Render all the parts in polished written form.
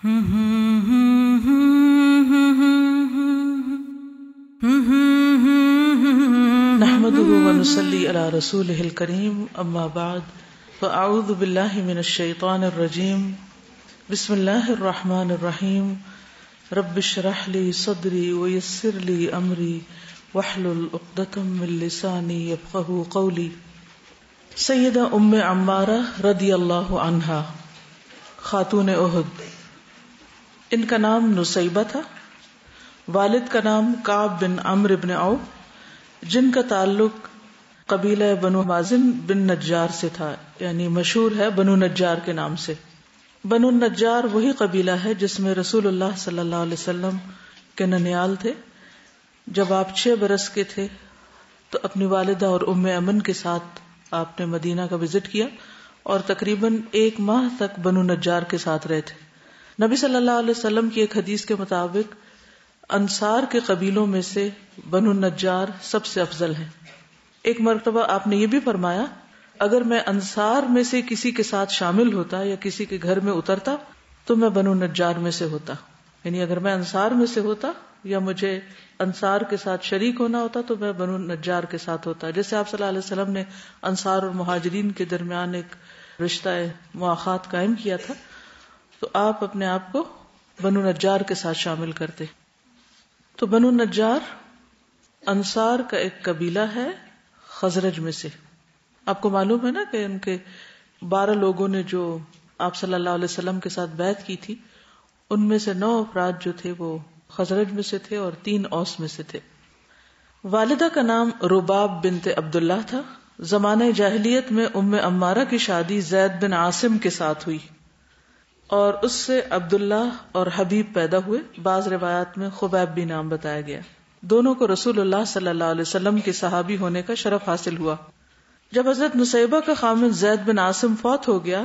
نحمده ونصلي على رسوله الكريم اما بعد فاعوذ بالله من الشيطان الرجيم بسم الله الرحمن الرحيم رب اشرح لي صدري ويسر لي امري واحلل عقدة من لساني يفقهوا قولي. سیدہ ام عمارہ رضی اللہ عنہا خاتون احد، ان کا نام نصیبہ تھا، والد کا نام کعب بن عمرو بن عوف، جن کا تعلق قبیلہ بنو مازن بن نجار سے تھا، یعنی مشہور ہے بنو نجار کے نام سے. بنو نجار وہی قبیلہ ہے جس میں رسول اللہ صلی اللہ علیہ وسلم کے ننیال تھے. جب آپ 6 برس کے تھے تو اپنی والدہ اور ام ایمن کے ساتھ آپ نے مدینہ کا وزٹ کیا اور تقریباً 1 ماہ تک بنو نجار کے ساتھ رہے تھے. نبی صلی اللہ علیہ وسلم کی ایک حدیث کے مطابق انصار کے قبیلوں میں سے بنو نجار سب سے افضل ہیں. ایک مرتبہ آپ نے یہ بھی فرمایا، اگر میں انصار میں سے کسی کے ساتھ شامل ہوتا یا کسی کے گھر میں اترتا تو میں بنو نجار میں سے ہوتا. یعنی اگر میں انصار میں سے ہوتا یا مجھے انصار کے ساتھ شریک ہونا ہوتا تو میں بنو نجار کے ساتھ ہوتا. جیسے آپ صلی اللہ علیہ وسلم نے انصار اور مہاجرین کے درمیان ایک رشتہ مواخات قائم کیا تھا، تو آپ اپنے آپ کو بنو نجار کے ساتھ شامل کرتے. تو بنو نجار انصار کا ایک قبیلہ ہے خزرج میں سے. آپ کو معلوم ہے نا کہ ان کے 12 لوگوں نے جو آپ صلی اللہ علیہ وسلم کے ساتھ بیعت کی تھی، ان میں سے 9 افراد جو تھے وہ خزرج میں سے تھے اور 3 اوس میں سے تھے. والدہ کا نام رباب بنت عبداللہ تھا. زمانہ جاہلیت میں ام عمارہ کی شادی زید بن عاصم کے ساتھ ہوئی اور اس سے عبداللہ اور حبیب پیدا ہوئے. بعض روایات میں خبیب بھی نام بتایا گیا. دونوں کو رسول اللہ صلی اللہ علیہ وسلم کے صحابی ہونے کا شرف حاصل ہوا. جب حضرت نصیبہ کا خامند زید بن عاصم فوت ہو گیا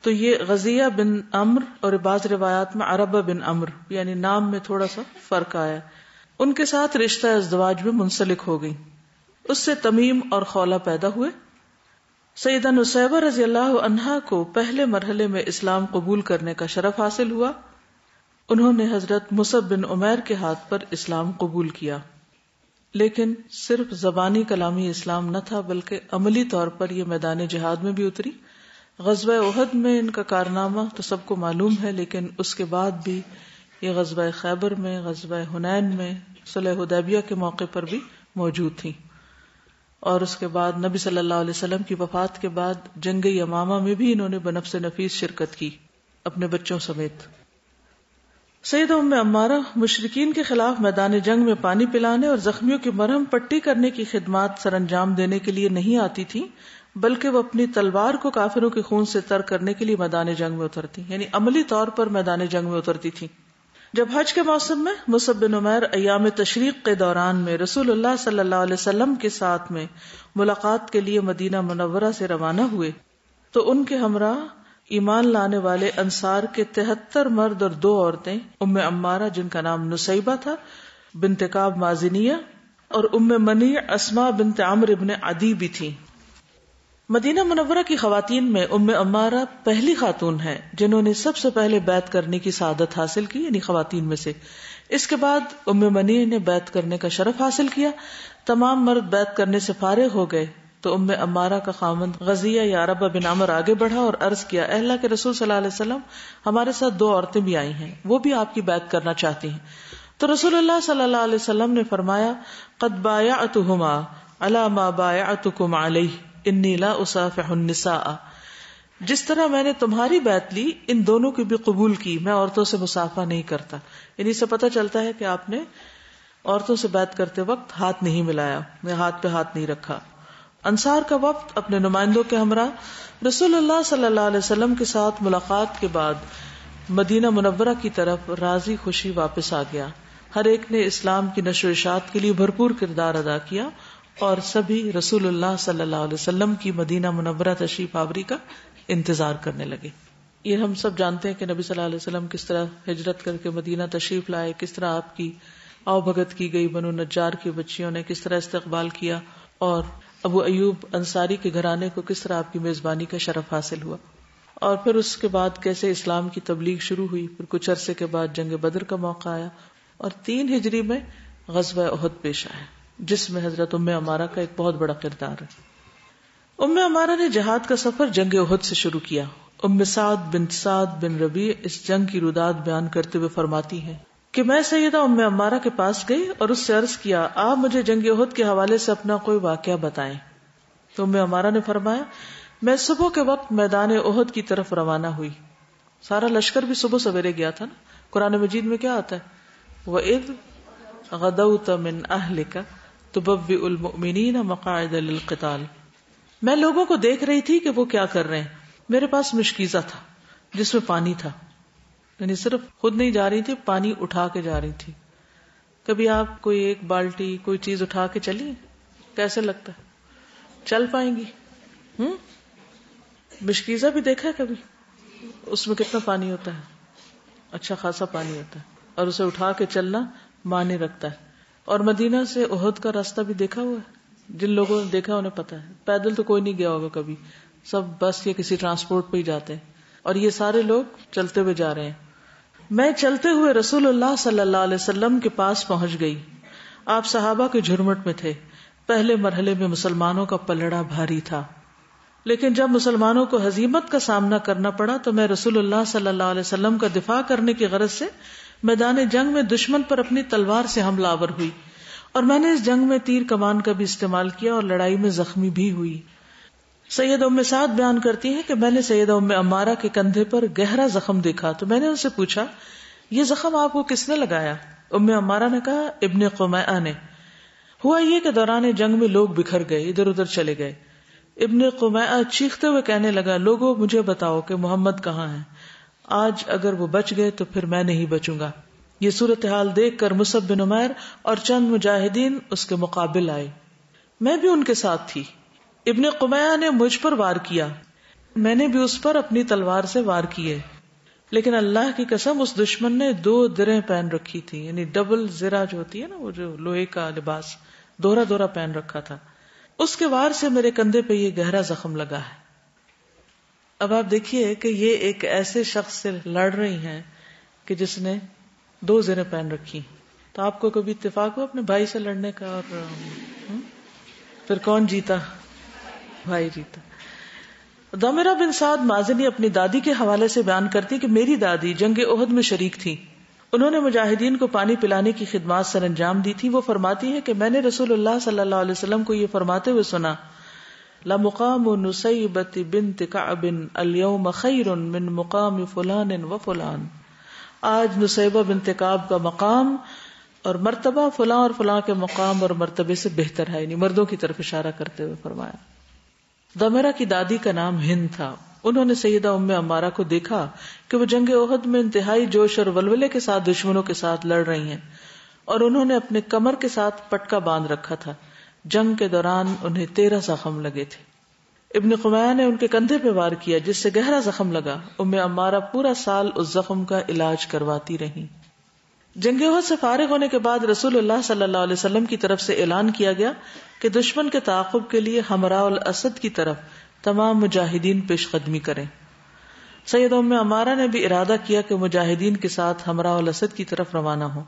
تو یہ غزیہ بن عمرو اور بعض روایات میں عربہ بن عمرو، یعنی نام میں تھوڑا سا فرق آیا، ان کے ساتھ رشتہ ازدواج میں منسلک ہو گئی. اس سے تمیم اور خولہ پیدا ہوئے. سیدہ نصیبہ رضی اللہ عنہا کو پہلے مرحلے میں اسلام قبول کرنے کا شرف حاصل ہوا. انہوں نے حضرت مصعب بن عمیر کے ہاتھ پر اسلام قبول کیا، لیکن صرف زبانی کلامی اسلام نہ تھا بلکہ عملی طور پر یہ میدان جہاد میں بھی اتری. غزوہ احد میں ان کا کارنامہ تو سب کو معلوم ہے، لیکن اس کے بعد بھی یہ غزوہ خیبر میں، غزوہ حنین میں، صلح حدیبیہ کے موقع پر بھی موجود تھیں. اور اس کے بعد نبی صلی اللہ علیہ وسلم کی وفات کے بعد جنگ یمامہ میں بھی انہوں نے بنفس نفیس شرکت کی اپنے بچوں سمیت. سیدہ ام عمارہ مشرکین کے خلاف میدان جنگ میں پانی پلانے اور زخمیوں کی مرہم پٹی کرنے کی خدمات سر انجام دینے کے لیے نہیں آتی تھی، بلکہ وہ اپنی تلوار کو کافروں کے خون سے تر کرنے کے لیے میدان جنگ میں اترتی، یعنی عملی طور پر میدان جنگ میں اترتی تھی. جب حج کے موسم میں مصعب بن عمیر ایام تشریق کے دوران میں رسول اللہ صلی اللہ علیہ وسلم کے ساتھ میں ملاقات کے لیے مدینہ منورہ سے روانہ ہوئے تو ان کے ہمراہ ایمان لانے والے انصار کے 73 مرد اور 2 عورتیں، ام عمارہ جن کا نام نصیبہ تھا بنت کعب مازنیہ اور ام منیع اسماء بنت عمرو بن عدی بھی تھیں. مدینہ منورہ کی خواتین میں ام عمارہ پہلی خاتون ہے جنہوں نے سب سے پہلے بیعت کرنے کی سعادت حاصل کی، یعنی خواتین میں سے. اس کے بعد ام منیع نے بیعت کرنے کا شرف حاصل کیا. تمام مرد بیعت کرنے سے فارغ ہو گئے تو ام عمارہ کا خامند غزیہ یا عربہ بن عمر آگے بڑھا اور عرض کیا، اے اللہ کے رسول صلی اللہ علیہ وسلم، ہمارے ساتھ 2 عورتیں بھی آئی ہیں، وہ بھی آپ کی بیعت کرنا چاہتی ہیں. تو رسول اللہ صلی اللہ علیہ وسلم نے فرمایا، قد بایعتہما علی ما بایعتکم علیہ انی لا اصافح النساء. جس طرح میں نے تمہاری بیعت لی ان دونوں کی بھی قبول کی، میں عورتوں سے مصافحہ نہیں کرتا. یعنی اس سے پتہ چلتا ہے کہ آپ نے عورتوں سے بیعت کرتے وقت ہاتھ نہیں ملایا، میں ہاتھ پہ ہاتھ نہیں رکھا. انصار کا وفد اپنے نمائندوں کے ہمراہ رسول اللہ صلی اللہ علیہ وسلم کے ساتھ ملاقات کے بعد مدینہ منورہ کی طرف راضی خوشی واپس آ گیا. ہر ایک نے اسلام کی نشر و اشاعت کے لیے بھرپور کردار ادا کیا اور سبھی رسول اللہ صلی اللہ علیہ وسلم کی مدینہ منورہ تشریف آوری کا انتظار کرنے لگے. یہ ہم سب جانتے ہیں کہ نبی صلی اللہ علیہ وسلم کس طرح ہجرت کر کے مدینہ تشریف لائے، کس طرح آپ کی آؤ بھگت کی گئی، بنو نجار کی بچیوں نے کس طرح استقبال کیا، اور ابو ایوب انصاری کے گھرانے کو کس طرح آپ کی میزبانی کا شرف حاصل ہوا. اور پھر اس کے بعد کیسے اسلام کی تبلیغ شروع ہوئی. پھر کچھ عرصے کے بعد جنگ بدر کا موقع آیا اور 3 ہجری میں غزوہ احد پیش آیا جس میں حضرت ام عمارہ کا ایک بہت بڑا کردار ہے. ام عمارہ نے جہاد کا سفر جنگ احد سے شروع کیا. ام سعد بن ربیع اس جنگ کی روداد بیان کرتے ہوئے فرماتی ہیں کہ میں سیدہ ام عمارہ کے پاس گئی اور اس سے عرض کیا آپ مجھے جنگ احد کے حوالے سے اپنا کوئی واقعہ بتائیں. تو ام عمارہ نے فرمایا میں صبح کے وقت میدان احد کی طرف روانہ ہوئی. سارا لشکر بھی صبح سویرے گیا تھا نا. قرآن مجید میں کیا آتا ہے وَإِذْ غَدَوْتَ مِنْ أَهْلِكَ تُبَوِّئُ الْمُؤْمِنِينَ مَقَاعِدَ لِلْقِتَالِ. میں لوگوں کو دیکھ رہی تھی کہ وہ کیا کر رہے ہیں. میرے پاس مشکیزہ تھا جس میں پانی تھا، یعنی صرف خود نہیں جا رہی تھی، پانی اٹھا کے جا رہی تھی. کبھی آپ کوئی ایک بالٹی کوئی چیز اٹھا کے چلی کیسے لگتا ہے؟ چل پائیں گی؟ مشکیزہ بھی دیکھا ہے کبھی؟ اس میں کتنا پانی ہوتا ہے؟ اچھا خاصا پانی ہوتا ہے اور اسے اٹھا کے چلنا معنی رکھتا ہے. اور مدینہ سے احد کا راستہ بھی دیکھا ہوا ہے. جن لوگوں نے دیکھا انہیں پتا ہے. پیدل تو کوئی نہیں گیا ہوگا کبھی، سب بس یا کسی ٹرانسپورٹ پہ ہی جاتے ہیں اور یہ سارے لوگ چلتے ہوئے جا رہے ہیں. میں چلتے ہوئے رسول اللہ صلی اللہ علیہ وسلم کے پاس پہنچ گئی. آپ صحابہ کے جھرمٹ میں تھے. پہلے مرحلے میں مسلمانوں کا پلڑا بھاری تھا، لیکن جب مسلمانوں کو ہزیمت کا سامنا کرنا پڑا تو میں رسول اللہ صلی اللہ علیہ وسلم کا دفاع کرنے کی غرض سے میدان جنگ میں دشمن پر اپنی تلوار سے حملہ آور ہوئی اور میں نے اس جنگ میں تیر کمان کا بھی استعمال کیا اور لڑائی میں زخمی بھی ہوئی. سید ام سعد بیان کرتی ہیں کہ میں نے سیدہ ام عمارہ کے کندھے پر گہرا زخم دیکھا تو میں نے ان سے پوچھا یہ زخم آپ کو کس نے لگایا؟ ام عمارہ نے کہا ابن قمیعہ نے. ہوا یہ کہ دوران جنگ میں لوگ بکھر گئے، ادھر ادھر چلے گئے. ابن قمیعہ چیختے ہوئے کہنے لگا لوگوں مجھے بتاؤ کہ محمد کہاں ہے. آج اگر وہ بچ گئے تو پھر میں نہیں بچوں گا. یہ صورتحال دیکھ کر مصعب بن عمیر اور چند مجاہدین اس کے مقابل آئے. میں بھی ان کے ساتھ تھی. ابن قمیعہ نے مجھ پر وار کیا، میں نے بھی اس پر اپنی تلوار سے وار کیے، لیکن اللہ کی قسم اس دشمن نے 2 دریں پہن رکھی تھی، یعنی ڈبل زرہ جو ہوتی ہے نا، وہ جو لوہے کا لباس دوہرا دوہرا پہن رکھا تھا. اس کے وار سے میرے کندھے پہ یہ گہرا زخم لگا ہے. اب آپ دیکھیے کہ یہ ایک ایسے شخص سے لڑ رہی ہیں کہ جس نے 2 زریں پہن رکھی. تو آپ کو کبھی اتفاق ہو اپنے بھائی سے لڑنے کا؟ اور پھر کون جیتا؟ بھائی جیتا. ضمرہ بن سعد مازنی اپنی دادی کے حوالے سے بیان کرتی کہ میری دادی جنگ احد میں شریک تھی. انہوں نے مجاہدین کو پانی پلانے کی خدمات سر انجام دی تھی. وہ فرماتی ہے کہ میں نے رسول اللہ صلی اللہ علیہ وسلم کو یہ فرماتے ہوئے سنا لَمُقَامُ نُسَيْبَةِ بِنْتِ كَعْبٍ الْيَوْمَ خَيْرٌ مِّن مُقَامِ فُلَانٍ وَفُلَانٍ. آج نسیبہ بنت کعب کا مقام اور مرتبہ فلاں اور فلاں کے مقام اور مرتبے سے بہتر ہے، یعنی مردوں کی طرف اشارہ کرتے ہوئے فرمایا. ضمرہ کی دادی کا نام ہند تھا. انہوں نے سیدہ ام عمارہ کو دیکھا کہ وہ جنگ احد میں انتہائی جوش اور ولولے کے ساتھ دشمنوں کے ساتھ لڑ رہی ہیں اور انہوں نے اپنے کمر کے ساتھ پٹکا باندھ رکھا تھا. جنگ کے دوران انہیں 13 زخم لگے تھے. ابن قمیعہ نے ان کے کندھے پہ وار کیا جس سے گہرا زخم لگا. ام عمارہ پورا سال اس زخم کا علاج کرواتی رہی. جنگ احد سے فارغ ہونے کے بعد رسول اللہ صلی اللہ علیہ وسلم کی طرف سے اعلان کیا گیا کہ دشمن کے تعاقب کے لیے حمراء الاسد کی طرف تمام مجاہدین پیش قدمی کریں. سید ام عمارہ نے بھی ارادہ کیا کہ مجاہدین کے ساتھ حمراء الاسد کی طرف روانہ ہوں،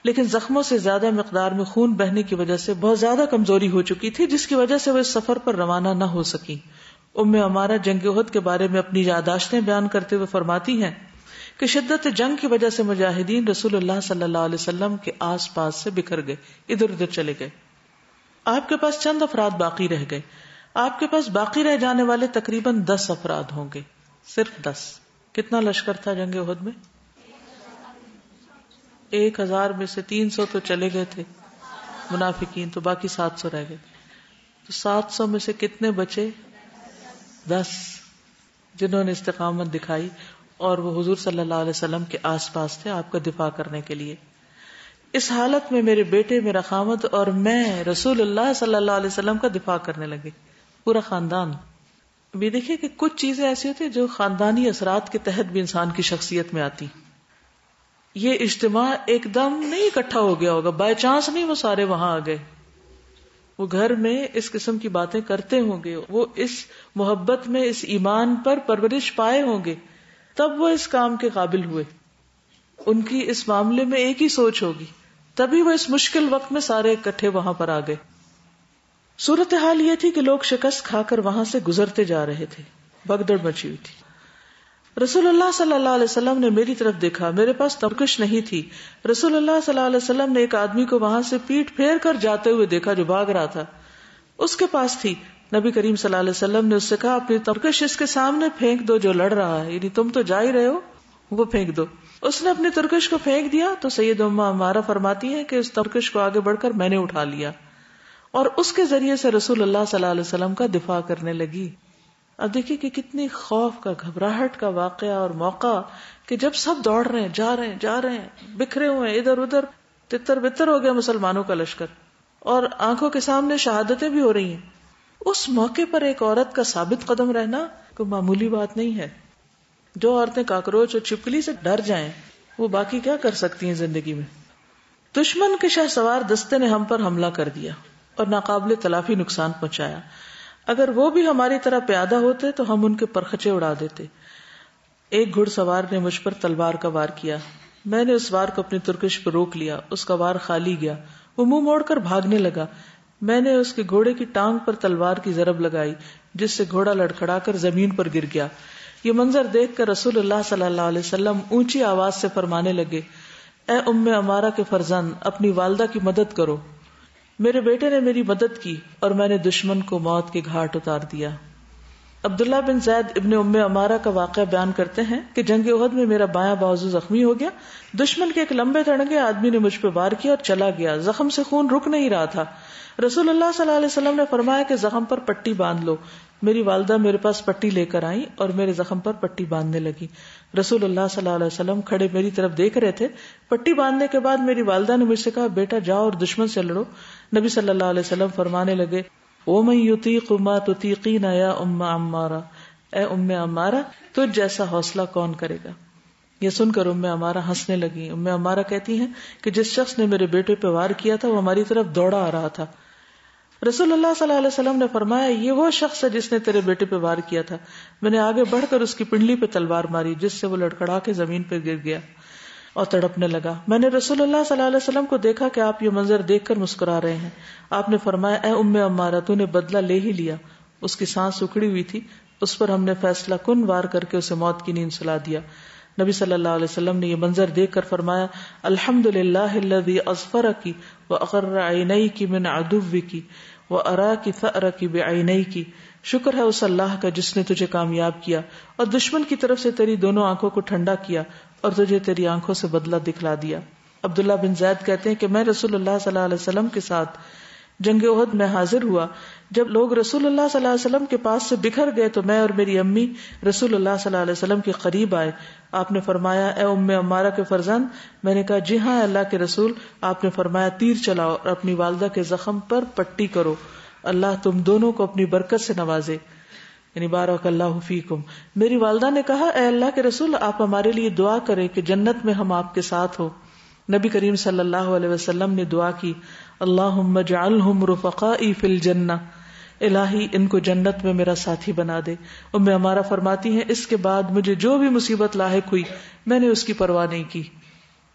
لیکن زخموں سے زیادہ مقدار میں خون بہنے کی وجہ سے بہت زیادہ کمزوری ہو چکی تھی، جس کی وجہ سے وہ اس سفر پر روانہ نہ ہو سکی. ام عمارہ جنگ احد کے بارے میں اپنی یادداشتیں بیان کرتے ہوئے فرماتی ہیں کہ شدت جنگ کی وجہ سے مجاہدین رسول اللہ صلی اللہ علیہ وسلم کے آس پاس سے بکھر گئے، ادھر ادھر چلے گئے. آپ کے پاس چند افراد باقی رہ گئے. آپ کے پاس باقی رہ جانے والے تقریباً 10 افراد ہوں گے، صرف 10. کتنا لشکر تھا جنگ احد میں؟ 1000 میں سے 300 تو چلے گئے تھے منافقین، تو باقی 700 رہ گئے. تو 700 میں سے کتنے بچے؟ 10 جنہوں نے استقامت دکھائی اور وہ حضور صلی اللہ علیہ وسلم کے آس پاس تھے آپ کا دفاع کرنے کے لیے. اس حالت میں میرے بیٹے، میرا خامد اور میں رسول اللہ صلی اللہ علیہ وسلم کا دفاع کرنے لگے، پورا خاندان. ابھی دیکھیے کہ کچھ چیزیں ایسی ہوتی ہیں جو خاندانی اثرات کے تحت بھی انسان کی شخصیت میں آتی. یہ اجتماع ایک دم نہیں اکٹھا ہو گیا ہوگا، بائی چانس نہیں وہ سارے وہاں آ گئے. وہ گھر میں اس قسم کی باتیں کرتے ہوں گے، وہ اس محبت میں، اس ایمان پر پرورش پائے ہوں گے، تب وہ اس کام کے قابل ہوئے. ان کی اس معاملے میں ایک ہی سوچ ہوگی، تبھی وہ اس مشکل وقت میں سارے اکٹھے وہاں پر آ گئے. صورتحال یہ تھی کہ لوگ شکست کھا کر وہاں سے گزرتے جا رہے تھے، بھگدڑ مچی ہوئی تھی. رسول اللہ صلی اللہ علیہ وسلم نے میری طرف دیکھا، میرے پاس ترکش نہیں تھی. رسول اللہ صلی اللہ علیہ وسلم نے ایک آدمی کو وہاں سے پیٹ پھیر کر جاتے ہوئے دیکھا جو بھاگ رہا تھا، اس کے پاس تھی. نبی کریم صلی اللہ علیہ وسلم نے اس سے کہا اپنی ترکش اس کے سامنے پھینک دو جو لڑ رہا ہے، یعنی تم تو جا ہی رہے ہو، وہ پھینک دو. اس نے اپنی ترکش کو پھینک دیا تو سید ام عمارہ فرماتی ہے کہ اس ترکش کو آگے بڑھ کر میں نے اٹھا لیا اور اس کے ذریعے سے رسول اللہ صلی اللہ علیہ وسلم کا دفاع کرنے لگی. اب دیکھیے کہ کتنی خوف کا، گھبراہٹ کا واقعہ اور موقع کہ جب سب دوڑ رہے ہیں، جا رہے ہیں، بکھرے ہوئے ہیں ادھر ادھر، تتر بتر ہو گیا مسلمانوں کا لشکر، اور آنکھوں کے سامنے شہادتیں بھی ہو رہی ہیں. اس موقع پر ایک عورت کا ثابت قدم رہنا کوئی معمولی بات نہیں ہے. جو عورتیں کاکروچ اور چھپکلی سے ڈر جائیں وہ باقی کیا کر سکتی ہیں زندگی میں. دشمن کے شہ سوار دستے نے ہم پر حملہ کر دیا اور ناقابل تلافی نقصان پہنچایا. اگر وہ بھی ہماری طرح پیادہ ہوتے تو ہم ان کے پرخچے اڑا دیتے. ایک گھڑ سوار نے مجھ پر تلوار کا وار کیا، میں نے اس وار کو اپنی ترکش پر روک لیا، اس کا وار خالی گیا، وہ منہ موڑ کر بھاگنے لگا. میں نے اس کے گھوڑے کی ٹانگ پر تلوار کی ضرب لگائی جس سے گھوڑا لڑکھڑا کر زمین پر گر گیا. یہ منظر دیکھ کر رسول اللہ صلی اللہ علیہ وسلم اونچی آواز سے فرمانے لگے، اے ام عمارہ کے فرزند، اپنی والدہ کی مدد کرو. میرے بیٹے نے میری مدد کی اور میں نے دشمن کو موت کے گھاٹ اتار دیا. عبداللہ بن زید ابن ام عمارہ کا واقعہ بیان کرتے ہیں کہ جنگ احد میں میرا بایاں بازو زخمی ہو گیا. دشمن کے ایک لمبے تڑنگے آدمی نے مجھ پہ وار کیا اور چلا گیا. زخم سے خون رک نہیں رہا تھا. رسول اللہ صلی اللہ علیہ وسلم نے فرمایا کہ زخم پر پٹی باندھ لو. میری والدہ میرے پاس پٹی لے کر آئی اور میرے زخم پر پٹی باندھنے لگی. رسول اللہ صلی اللہ علیہ وسلم کھڑے میری طرف دیکھ رہے تھے. پٹی باندھنے کے بعد میری والدہ نے مجھ سے کہا، بیٹا جاؤ اور دشمن سے لڑو. نبی صلی اللہ علیہ وسلم فرمانے لگے، وَمَن يُطِيقُ مَا تُطِيقِينَ يَا أُمَّ عَمَّارَةَ، اے ام عمارہ تجھ جیسا حوصلہ کون کرے گا. یہ سن کر ام عمارہ ہنسنے لگی. ام عمارہ کہتی ہیں کہ جس شخص نے میرے بیٹے پہ وار کیا تھا وہ ہماری طرف دوڑا آ رہا تھا. رسول اللہ صلی اللہ علیہ وسلم نے فرمایا، یہ وہ شخص ہے جس نے تیرے بیٹے پہ وار کیا تھا. میں نے آگے بڑھ کر اس کی پنڈلی پہ تلوار ماری جس سے وہ لڑکھڑا کے زمین پہ گر گیا اور تڑپنے لگا. میں نے رسول اللہ صلی اللہ علیہ وسلم کو دیکھا کہ آپ یہ منظر دیکھ کر مسکرا رہے ہیں. آپ نے فرمایا، اے ام عمارہ تو نے بدلہ لے ہی لیا. اس کی سانس اکڑی ہوئی تھی. اس پر ہم نے فیصلہ کن وار کر کے اسے موت کی نیند سلا دیا. نبی صلی اللہ علیہ وسلم نے یہ منظر دیکھ کر فرمایا، الحمدللہ الذی اظفرکی واغر عینیک من عدوک وَأَرَاكِ ثَأْرَكِ بِعَيْنَيْكِ. شکر ہے اس اللہ کا جس نے تجھے کامیاب کیا اور دشمن کی طرف سے تیری دونوں آنکھوں کو ٹھنڈا کیا اور تجھے تیری آنکھوں سے بدلہ دکھلا دیا. عبداللہ بن زید کہتے ہیں کہ میں رسول اللہ صلی اللہ علیہ وسلم کے ساتھ جنگ احد میں حاضر ہوا. جب لوگ رسول اللہ صلی اللہ علیہ وسلم کے پاس سے بکھر گئے تو میں اور میری امی رسول اللہ صلی اللہ علیہ وسلم کے قریب آئے. آپ نے فرمایا، اے ام عمارہ کے فرزند. میں نے کہا، جی ہاں اللہ کے رسول. آپ نے فرمایا، تیر چلاؤ اور اپنی والدہ کے زخم پر پٹی کرو، اللہ تم دونوں کو اپنی برکت سے نوازے، یعنی بارک اللہ فیکم. میری والدہ نے کہا، اے اللہ کے رسول آپ ہمارے لیے دعا کریں کہ جنت میں ہم آپ کے ساتھ ہو. نبی کریم صلی اللہ علیہ وسلم نے دعا کی، اللہم اجعلہم رفقائی فی الجنہ، الہی ان کو جنت میں میرا ساتھی بنا دے. ام عمارہ فرماتی ہیں، اس کے بعد مجھے جو بھی مصیبت لاحق ہوئی میں نے اس کی پرواہ نہیں کی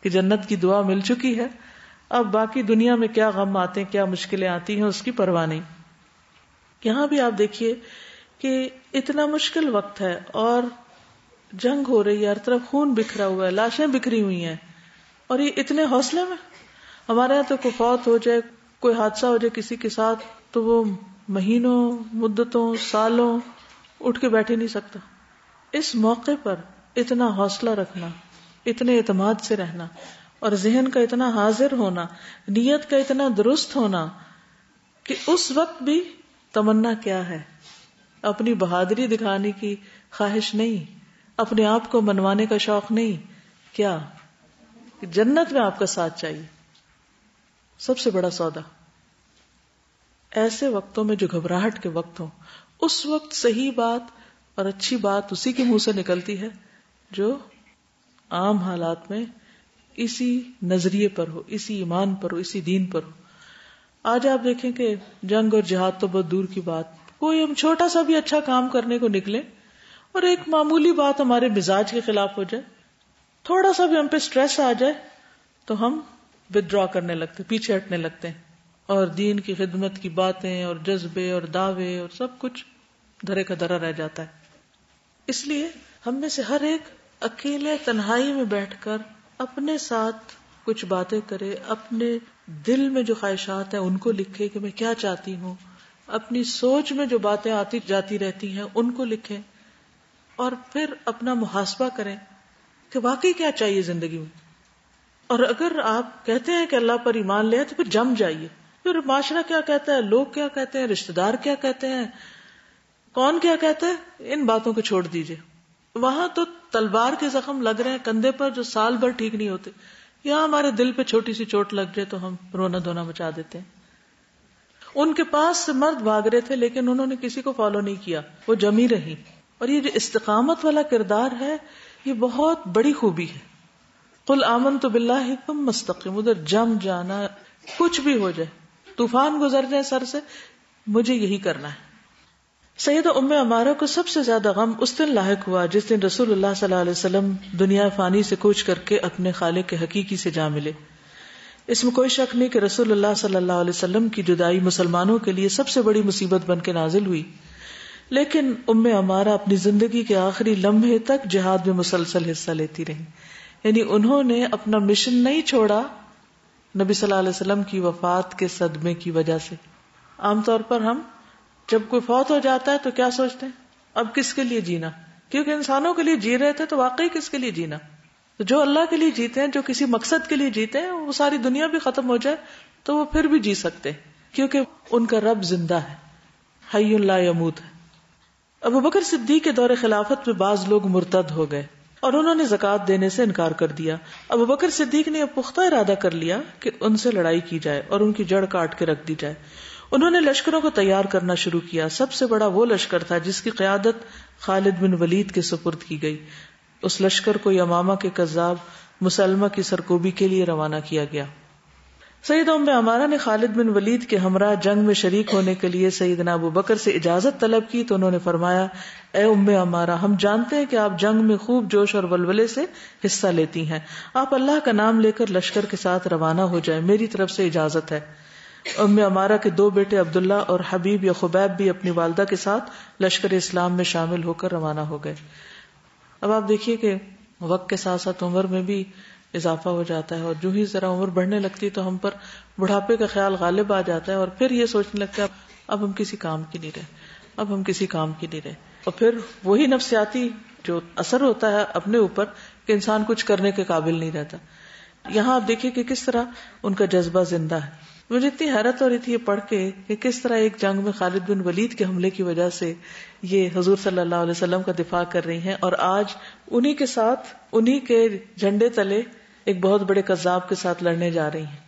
کہ جنت کی دعا مل چکی ہے، اب باقی دنیا میں کیا غم آتے ہیں، کیا مشکلیں آتی ہیں، اس کی پرواہ نہیں. یہاں بھی آپ دیکھیے کہ اتنا مشکل وقت ہے اور جنگ ہو رہی ہے، ہر طرف خون بکھرا ہوا ہے، لاشیں بکھری ہوئی ہیں، اور یہ اتنے حوصلے میں. ہمارے یہاں تو کوئی فوت ہو جائے، کوئی حادثہ ہو جائے کسی کے ساتھ تو وہ مہینوں، مدتوں، سالوں اٹھ کے بیٹھ ہی نہیں سکتا. اس موقع پر اتنا حوصلہ رکھنا، اتنے اعتماد سے رہنا اور ذہن کا اتنا حاضر ہونا، نیت کا اتنا درست ہونا کہ اس وقت بھی تمنا کیا ہے، اپنی بہادری دکھانے کی خواہش نہیں، اپنے آپ کو منوانے کا شوق نہیں، کیا کہ جنت میں آپ کا ساتھ چاہیے. سب سے بڑا سودا. ایسے وقتوں میں جو گھبراہٹ کے وقت ہوں، اس وقت صحیح بات اور اچھی بات اسی کے منہ سے نکلتی ہے جو عام حالات میں اسی نظریے پر ہو، اسی ایمان پر ہو، اسی دین پر ہو. آج آپ دیکھیں کہ جنگ اور جہاد تو بہت دور کی بات، کوئی ہم چھوٹا سا بھی اچھا کام کرنے کو نکلے اور ایک معمولی بات ہمارے مزاج کے خلاف ہو جائے، تھوڑا سا بھی ہم پہ سٹریس آ جائے تو ہم ودرا کرنے لگتے، پیچھے ہٹنے لگتے ہیں، اور دین کی خدمت کی باتیں اور جذبے اور دعوے اور سب کچھ دھرے کا دھرا رہ جاتا ہے۔ اس لیے ہم میں سے ہر ایک اکیلے تنہائی میں بیٹھ کر اپنے ساتھ کچھ باتیں کرے، اپنے دل میں جو خواہشات ہیں ان کو لکھے کہ میں کیا چاہتی ہوں، اپنی سوچ میں جو باتیں آتی جاتی رہتی ہیں ان کو لکھیں، اور پھر اپنا محاسبہ کریں کہ واقعی کیا چاہیے زندگی میں۔ اور اگر آپ کہتے ہیں کہ اللہ پر ایمان لے تو پھر جم جائیے، پھر معاشرہ کیا کہتا ہے، لوگ کیا کہتے ہیں، رشتہ دار کیا کہتے ہیں، کون کیا کہتا ہے، ان باتوں کو چھوڑ دیجئے۔ وہاں تو تلوار کے زخم لگ رہے ہیں کندھے پر جو سال بھر ٹھیک نہیں ہوتے، یہاں ہمارے دل پہ چھوٹی سی چوٹ لگ جائے تو ہم رونا دھونا مچا دیتے ہیں۔ ان کے پاس سے مرد بھاگ رہے تھے لیکن انہوں نے کسی کو فالو نہیں کیا، وہ جمی رہی۔ اور یہ جو استقامت والا کردار ہے یہ بہت بڑی خوبی ہے۔ قل آمنت باللہ ثم استقم، ادھر جم جانا، کچھ بھی ہو جائے، طوفان گزر جائے سر سے، مجھے یہی کرنا ہے۔ سیدہ ام عمارہ کو سب سے زیادہ غم اس دن لاحق ہوا جس دن رسول اللہ صلی اللہ علیہ وسلم دنیا فانی سے کوچ کر کے اپنے خالق کے حقیقی سے جا ملے۔ اس میں کوئی شک نہیں کہ رسول اللہ صلی اللہ علیہ وسلم کی جدائی مسلمانوں کے لیے سب سے بڑی مصیبت بن کے نازل ہوئی، لیکن ام عمارہ اپنی زندگی کے آخری لمحے تک جہاد میں مسلسل حصہ لیتی رہی، یعنی انہوں نے اپنا مشن نہیں چھوڑا نبی صلی اللہ علیہ وسلم کی وفات کے صدمے کی وجہ سے۔ عام طور پر ہم جب کوئی فوت ہو جاتا ہے تو کیا سوچتے ہیں، اب کس کے لیے جینا، کیونکہ انسانوں کے لیے جی رہے تھے تو واقعی کس کے لیے جینا، تو جو اللہ کے لیے جیتے ہیں، جو کسی مقصد کے لیے جیتے ہیں، وہ ساری دنیا بھی ختم ہو جائے تو وہ پھر بھی جی سکتے ہیں، کیونکہ ان کا رب زندہ ہے، حی لا یموت ہے۔ ابو بکر صدیق کے دور خلافت میں بعض لوگ مرتد ہو گئے اور انہوں نے زکوٰۃ دینے سے انکار کر دیا۔ ابو بکر صدیق نے اب پختہ ارادہ کر لیا کہ ان سے لڑائی کی جائے اور ان کی جڑ کاٹ کے رکھ دی جائے۔ انہوں نے لشکروں کو تیار کرنا شروع کیا۔ سب سے بڑا وہ لشکر تھا جس کی قیادت خالد بن ولید کے سپرد کی گئی۔ اس لشکر کو یمامہ کے کذاب مسلمہ کی سرکوبی کے لیے روانہ کیا گیا۔ سیدہ ام عمارہ نے خالد بن ولید کے ہمراہ جنگ میں شریک ہونے کے لیے سیدنا ابو بکر سے اجازت طلب کی تو انہوں نے فرمایا، اے ام عمارہ، ہم جانتے ہیں کہ آپ جنگ میں خوب جوش اور ولولے سے حصہ لیتی ہیں، آپ اللہ کا نام لے کر لشکر کے ساتھ روانہ ہو جائیں، میری طرف سے اجازت ہے۔ ام عمارہ کے دو بیٹے عبداللہ اور حبیب یا خبیب بھی اپنی والدہ کے ساتھ لشکر اسلام میں شامل ہو کر روانہ ہو گئے۔ اب آپ دیکھیے کہ وقت کے ساتھ ساتھ عمر میں بھی اضافہ ہو جاتا ہے، اور جو ہی ذرا عمر بڑھنے لگتی تو ہم پر بڑھاپے کا خیال غالب آ جاتا ہے، اور پھر یہ سوچنے لگتا ہے اب ہم کسی کام کی نہیں رہے، اب ہم کسی کام کی نہیں رہے، اور پھر وہی نفسیاتی جو اثر ہوتا ہے اپنے اوپر کہ انسان کچھ کرنے کے قابل نہیں رہتا۔ یہاں آپ دیکھیے کہ کس طرح ان کا جذبہ زندہ ہے۔ مجھے اتنی حیرت ہو رہی تھی یہ پڑھ کے کہ کس طرح ایک جنگ میں خالد بن ولید کے حملے کی وجہ سے یہ حضور صلی اللہ علیہ وسلم کا دفاع کر رہی ہیں، اور آج انہی کے ساتھ، انہی کے جھنڈے تلے ایک بہت بڑے کذاب کے ساتھ لڑنے جا رہی ہیں۔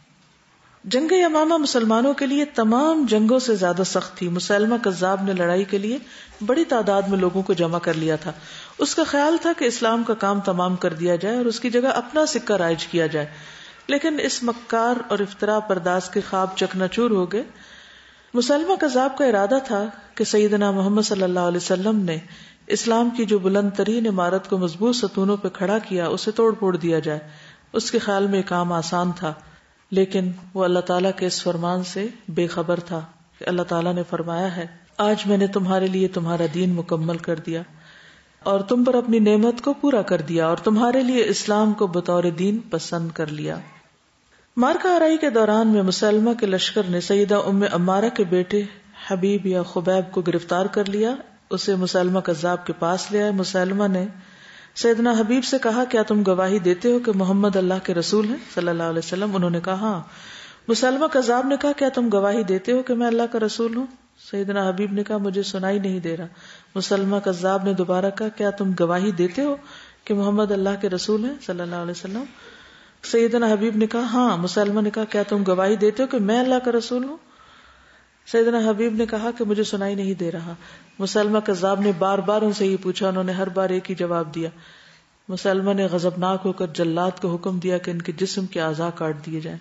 جنگ یمامہ مسلمانوں کے لیے تمام جنگوں سے زیادہ سخت تھی۔ مسلمہ کذاب نے لڑائی کے لیے بڑی تعداد میں لوگوں کو جمع کر لیا تھا۔ اس کا خیال تھا کہ اسلام کا کام تمام کر دیا جائے اور اس کی جگہ اپنا سکہ رائج کیا جائے، لیکن اس مکار اور افتراء پرداز کے خواب چکنا چور ہو گئے۔ مسلمہ کذاب کا ارادہ تھا کہ سیدنا محمد صلی اللہ علیہ وسلم نے اسلام کی جو بلند ترین عمارت کو مضبوط ستونوں پہ کھڑا کیا اسے توڑ پھوڑ دیا جائے۔ اس کے خیال میں یہ کام آسان تھا، لیکن وہ اللہ تعالیٰ کے اس فرمان سے بے خبر تھا کہ اللہ تعالیٰ نے فرمایا ہے، آج میں نے تمہارے لیے تمہارا دین مکمل کر دیا اور تم پر اپنی نعمت کو پورا کر دیا اور تمہارے لیے اسلام کو بطور دین پسند کر لیا۔ مارکہ آرائی کے دوران میں مسلمہ کے لشکر نے سیدہ ام عمارہ کے بیٹے حبیب یا خبیب کو گرفتار کر لیا، اسے مسلمہ کذاب کے پاس لے آئے۔ مسلمہ نے سیدنا حبیب سے کہا، کیا تم گواہی دیتے ہو کہ محمد اللہ کے رسول ہیں صلی اللہ علیہ وسلم؟ انہوں نے کہا ہاں۔ مسلمہ کذاب نے کہا، کیا تم گواہی دیتے ہو کہ میں اللہ کا رسول ہوں؟ سیدنا حبیب نے کہا، مجھے سنائی نہیں دے رہا۔ مسلمہ کذاب نے دوبارہ کہا، کیا تم گواہی دیتے ہو کہ محمد اللہ کے رسول ہیں صلی اللہ علیہ وسلم؟ سیدنا حبیب نے کہا ہاں۔ مسلمہ نے کہا، کیا تم گواہی دیتے ہو کہ میں اللہ کا رسول ہوں؟ سیدنا حبیب نے کہا کہ مجھے سنائی نہیں دے رہا۔ مسلمہ کذاب نے بار بار ان سے یہ پوچھا، انہوں نے ہر بار ایک ہی جواب دیا۔ مسلمہ نے غضبناک ہو کر جلاد کو حکم دیا کہ ان کے جسم کے اعضاء کاٹ دیے جائیں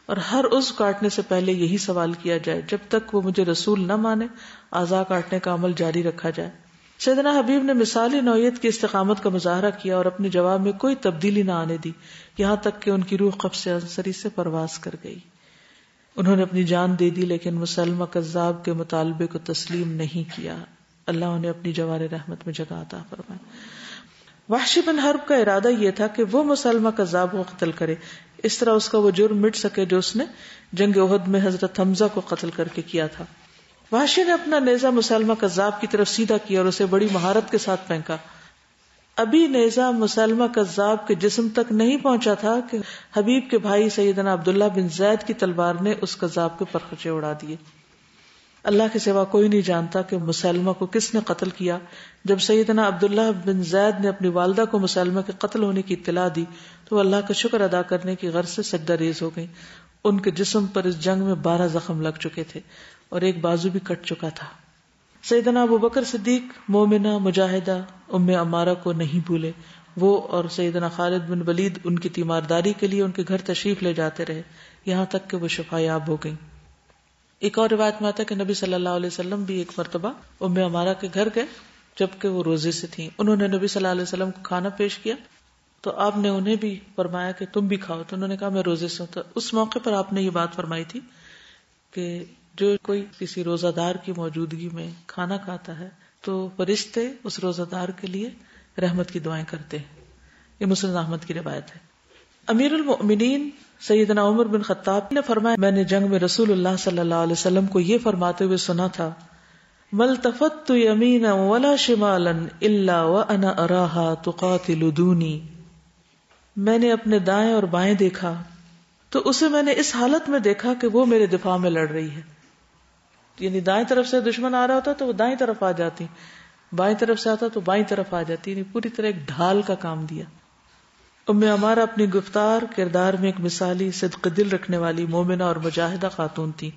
اور ہر عضو کاٹنے سے پہلے یہی سوال کیا جائے، جب تک وہ مجھے رسول نہ مانے اعضاء کاٹنے کا عمل جاری رکھا جائے۔ سیدنا حبیب نے مثالی نوعیت کی استقامت کا مظاہرہ کیا اور اپنے جواب میں کوئی تبدیلی نہ آنے دی، یہاں تک کہ ان کی روح قبض عنصری سے پرواز کر گئی۔ انہوں نے اپنی جان دے دی لیکن مسلمہ کذاب کے مطالبے کو تسلیم نہیں کیا۔ اللہ انہیں اپنی جوار رحمت میں جگہ عطا فرمائے۔ وحشی بن حرب کا ارادہ یہ تھا کہ وہ مسلمہ کذاب کو قتل کرے، اس طرح اس کا وہ جرم مٹ سکے جو اس نے جنگ احد میں حضرت حمزہ کو قتل کر کے کیا تھا۔ وحشی نے اپنا نیزہ مسلمہ کذاب کی طرف سیدھا کیا اور اسے بڑی مہارت کے ساتھ پھینکا۔ ابھی نیزہ مسلمہ کذاب کے جسم تک نہیں پہنچا تھا کہ حبیب کے بھائی سیدنا عبداللہ بن زید کی تلوار نے اس کذاب کے پرخچے اڑا دیے۔ اللہ کے سوا کوئی نہیں جانتا کہ مسلمہ کو کس نے قتل کیا۔ جب سیدنا عبداللہ بن زید نے اپنی والدہ کو مسلمہ کے قتل ہونے کی اطلاع دی تو وہ اللہ کا شکر ادا کرنے کی غرض سے سجدہ ریز ہو گئی۔ ان کے جسم پر اس جنگ میں 12 زخم لگ چکے تھے اور ایک بازو بھی کٹ چکا تھا۔ سیدنا ابو بکر صدیق مومنہ مجاہدہ ام عمارہ کو نہیں بھولے، وہ اور سیدنا خالد بن ولید ان کی تیمارداری کے لیے ان کے گھر تشریف لے جاتے رہے یہاں تک کہ وہ شفا یاب ہو گئیں۔ ایک اور روایت میں آتا ہے کہ نبی صلی اللہ علیہ وسلم بھی ایک مرتبہ ام عمارہ کے گھر گئے جبکہ وہ روزے سے تھیں۔ انہوں نے نبی صلی اللہ علیہ وسلم کو کھانا پیش کیا تو آپ نے انہیں بھی فرمایا کہ تم بھی کھاؤ، تو انہوں نے کہا میں روزے سے ہوں۔ تو اس موقع پر آپ نے یہ بات فرمائی تھی کہ جو کوئی کسی روزہ دار کی موجودگی میں کھانا کھاتا ہے تو فرشتے اس روزہ دار کے لیے رحمت کی دعائیں کرتے ہیں۔ یہ مسند احمد کی روایت ہے۔ امیر المؤمنین سیدنا عمر بن خطاب نے فرمایا میں نے جنگ میں رسول اللہ صلی اللہ علیہ وسلم کو یہ فرماتے ہوئے سنا تھا، ملتفت یمینا ولا شمالا الا وانا اراها تقاتل دونی۔ میں نے اپنے دائیں اور بائیں دیکھا تو اسے میں نے اس حالت میں دیکھا کہ وہ میرے دفاع میں لڑ رہی ہے، یعنی دائیں طرف سے دشمن آ رہا ہوتا تو وہ دائیں طرف آ جاتی، بائیں طرف سے آتا تو بائیں طرف آ جاتی، یعنی پوری طرح ایک ڈھال کا کام دیا۔ ام عمارہ اپنی گفتار کردار میں ایک مثالی صدق دل رکھنے والی مومنہ اور مجاہدہ خاتون تھی۔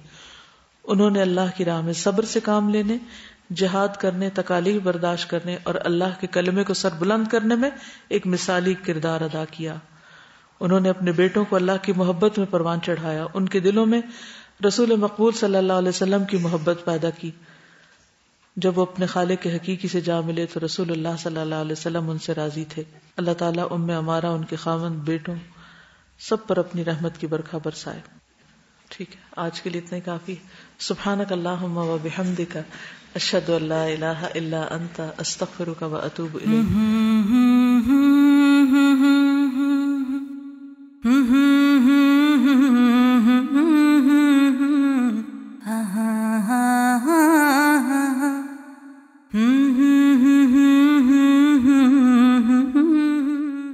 انہوں نے اللہ کی راہ میں صبر سے کام لینے، جہاد کرنے، تکالیف برداشت کرنے اور اللہ کے کلمے کو سر بلند کرنے میں ایک مثالی کردار ادا کیا۔ انہوں نے اپنے بیٹوں کو اللہ کی محبت میں پروان چڑھایا، ان کے دلوں میں رسول مقبول صلی اللہ علیہ وسلم کی محبت پیدا کی۔ جب وہ اپنے خالق حقیقی سے جا ملے تو رسول اللہ صلی اللہ علیہ وسلم ان سے راضی تھے۔ اللہ تعالیٰ ام عمارہ، ان کے خاوند، بیٹوں سب پر اپنی رحمت کی برکھا برسائے۔ ٹھیک ہے، آج کے لیے اتنا ہی کافی۔ سبحانک اللہم و بحمدک، اشہد ان لا الہ الا انت، استغفرک و اتوب الیک۔